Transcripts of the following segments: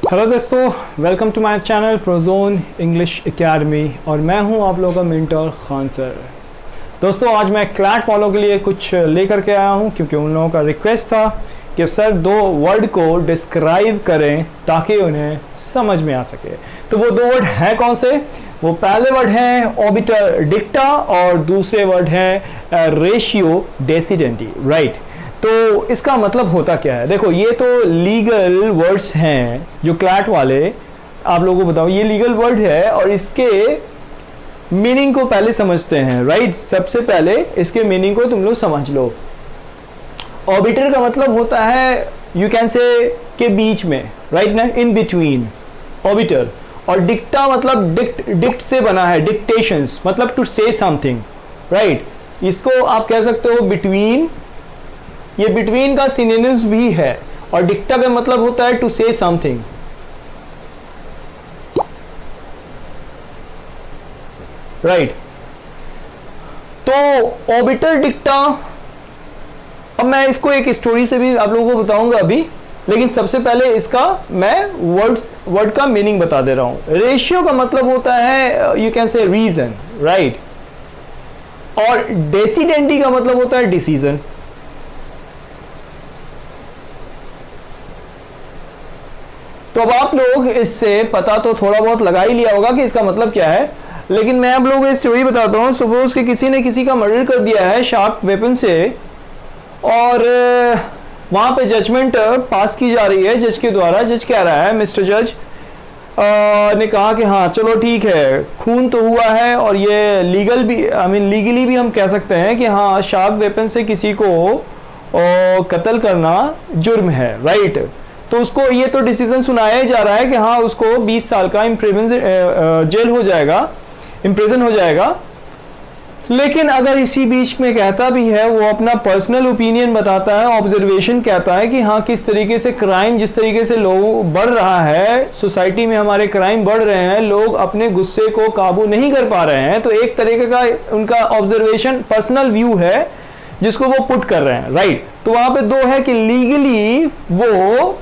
Hello दोस्तों, welcome to my channel Prozone English academy और मैं हूं आप लोगों का मेंटर खान सर। दोस्तों, आज मैं क्लैट वालों के लिए कुछ लेकर के आया हूं क्योंकि उन लोगों का रिक्वेस्ट था कि सर 2 वर्ड को डिस्क्राइब करें ताकि उन्हें समझ में आ सके। तो वो 2 वर्ड हैं कौन से? वो पहले वर्ड हैं ऑबिटर डिक्टा और दूसरे वर्ड हैं रेशियो डेसिडेंटी, राइट। तो इसका मतलब होता क्या है? देखो, ये तो लीगल वर्ड्स हैं जो क्लैट वाले आप लोगों को बताओ, ये लीगल वर्ड है और इसके मीनिंग को पहले समझते हैं, राइट। सबसे पहले इसके मीनिंग को तुम लोग समझ लो। ऑबिटर का मतलब होता है यू कैन से के बीच में, राइट ना, इन बिटवीन, ऑबिटर। और डिक्टा मतलब डिक्ट से बना है, डिक्टेशंस मतलब टू से समथिंग, राइट। इसको आप कह सकते हो बिटवीन, ये बिटवीन का सिनोनिम्स भी है। और डिक्टा का मतलब होता है टू से समथिंग, राइट। तो ऑबिटर डिक्टा, अब मैं इसको एक स्टोरी से भी आप लोगों को बताऊंगा अभी, लेकिन सबसे पहले इसका मैं वर्ड का मीनिंग बता दे रहा हूं। रेशियो का मतलब होता है you can say reason, right. और डेसिडेंटी का मतलब होता है डिसीजन। तो अब आप लोग इससे पता तो थोड़ा बहुत लगा ही लिया होगा कि इसका मतलब क्या है, लेकिन मैं आप लोगों को स्टोरी बताता हूं। सपोज कि किसी ने किसी का मर्डर कर दिया है शार्प वेपन से और वहां पे जजमेंट पास की जा रही है जज के द्वारा। जज कह रहा है, मिस्टर जज ने कहा कि हाँ चलो ठीक है, खून तो हुआ है और ये लीगल भी, लीगली भी हम कह सकते हैं कि हाँ शार्प वेपन से किसी को कत्ल करना जुर्म है, राइट। तो उसको ये तो डिसीजन सुनाया जा रहा है कि हाँ उसको 20 साल का जेल हो जाएगा, इम्प्रिजन हो जाएगा। लेकिन अगर इसी बीच में कहता भी है, वो अपना पर्सनल ओपिनियन बताता है, ऑब्जर्वेशन कहता है कि हाँ किस तरीके से क्राइम, जिस तरीके से लोग बढ़ रहा है सोसाइटी में, हमारे क्राइम बढ़ रहे हैं, लोग अपने गुस्से को काबू नहीं कर पा रहे हैं। तो एक तरीके का उनका ऑब्जर्वेशन, पर्सनल व्यू है जिसको वो पुट कर रहे हैं, राइट। तो वहां पे 2 है कि लीगली वो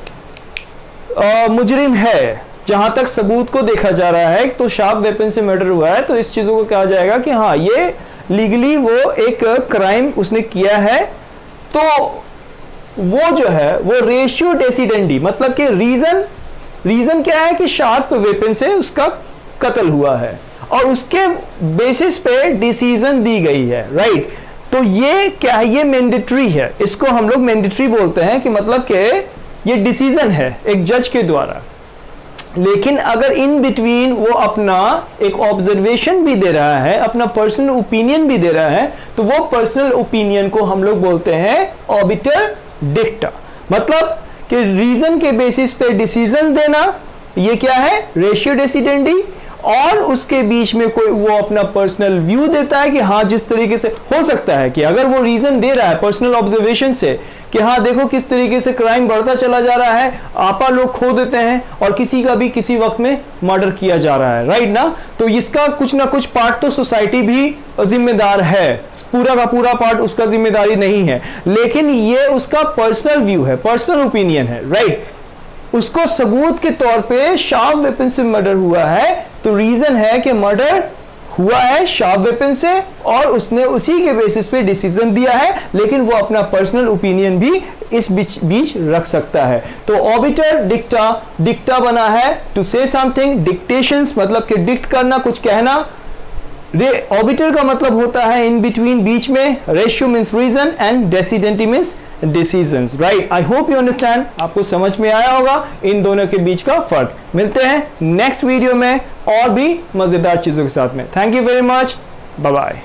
मुजरिम है जहां तक सबूत को देखा जा रहा है, तो शार्प वेपन से मर्डर हुआ है, तो इस चीजों को कहा जाएगा कि हाँ ये लीगली वो एक क्राइम उसने किया है। तो वो जो है वो रेशियो डेसिडेंटी, मतलब कि रीजन क्या है कि शार्प वेपन से उसका कत्ल हुआ है और उसके बेसिस पे डिसीजन दी गई है, राइट। तो ये क्या है? ये मैंडेटरी है, इसको हम लोग मैंडेटरी बोलते हैं कि मतलब कि ये डिसीजन है एक जज के द्वारा। लेकिन अगर इन बिटवीन वो अपना एक ऑब्जर्वेशन भी दे रहा है, अपना पर्सनल ओपिनियन भी दे रहा है, तो वो पर्सनल ओपिनियन को हम लोग बोलते हैं ऑबिटर डिक्टा। मतलब कि रीजन के बेसिस पे डिसीजन देना, ये क्या है? रेशियो डेसिडेंटी। और उसके बीच में कोई वो अपना पर्सनल व्यू देता है कि हाँ जिस तरीके से हो सकता है कि अगर वो रीजन दे रहा है पर्सनल ऑब्जर्वेशन से कि हाँ देखो किस तरीके से क्राइम बढ़ता चला जा रहा है, आपा लोग खो देते हैं और किसी का भी किसी वक्त में मर्डर किया जा रहा है, राइट ना। तो इसका कुछ ना कुछ पार्ट तो सोसाइटी भी जिम्मेदार है, पूरा का पूरा पार्ट उसका जिम्मेदारी नहीं है, लेकिन ये उसका पर्सनल व्यू है, पर्सनल ओपिनियन है, राइट। उसको सबूत के तौर पे शार्प वेपन से मर्डर हुआ है, तो रीजन है कि मर्डर हुआ है शार्प वेपन से और उसने उसी के बेसिस पे डिसीजन दिया है, लेकिन वो अपना पर्सनल ओपिनियन भी इस बीच रख सकता है। तो ऑबिटर डिक्टा बना है टू से समथिंग, डिक्टेशंस मतलब कि डिक्ट करना, कुछ कहना। ऑबिटर का मतलब होता है इन बिटवीन, बीच में। Ratio means reason and decidendi means decisions, right. I hope you understand, आपको समझ में आया होगा इन दोनों के बीच का फर्क। मिलते हैं नेक्स्ट वीडियो में और भी मजेदार चीजों के साथ में। Thank you very much, bye bye.